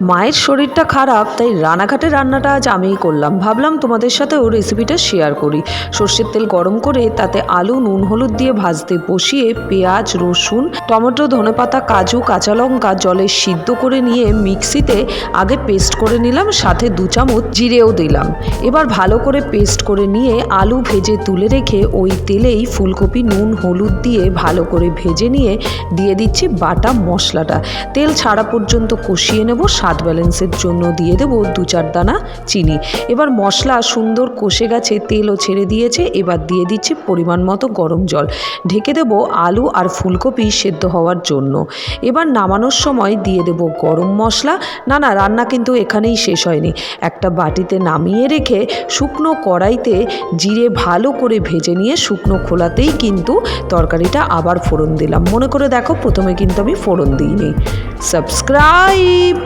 মায়ের শরীরটা খারাপ, তাই রানাঘাটের রান্নাটা আজ আমিই করলাম। ভাবলাম তোমাদের সাথেও রেসিপিটা শেয়ার করি। সর্ষের তেল গরম করে তাতে আলু নুন হলুদ দিয়ে ভাজতে বসিয়ে পেঁয়াজ রসুন টমেটো ধনেপাতা কাজু কাঁচা লঙ্কা জলে সিদ্ধ করে নিয়ে মিক্সিতে আগে পেস্ট করে নিলাম, সাথে 2 চামচ জিরেও দিলাম। এবার ভালো করে পেস্ট করে নিয়ে আলু ভেজে তুলে রেখে ওই তেলেই ফুলকপি নুন হলুদ দিয়ে ভালো করে ভেজে নিয়ে দিয়ে দিচ্ছি বাটা মশলাটা। তেল ছাড়া পর্যন্ত কষিয়ে নেব। স্বাদ ব্যালেন্সের জন্য দিয়ে দেবো 2-4 দানা চিনি। এবার মশলা সুন্দর কষে গেছে, তেলও ছেড়ে দিয়েছে। এবার দিয়ে দিচ্ছি পরিমাণ মতো গরম জল। ঢেকে দেবো আলু আর ফুলকপি সেদ্ধ হওয়ার জন্য। এবার নামানোর সময় দিয়ে দেবো গরম মশলা। না, রান্না কিন্তু এখানেই শেষ হয়নি। একটা বাটিতে নামিয়ে রেখে শুকনো কড়াইতে জিরে ভালো করে ভেজে নিয়ে শুকনো খোলাতেই কিন্তু তরকারিটা আবার ফোড়ন দিলাম। মনে করে দেখো, প্রথমে কিন্তু আমি ফোড়ন দিইনি। সাবস্ক্রাইব।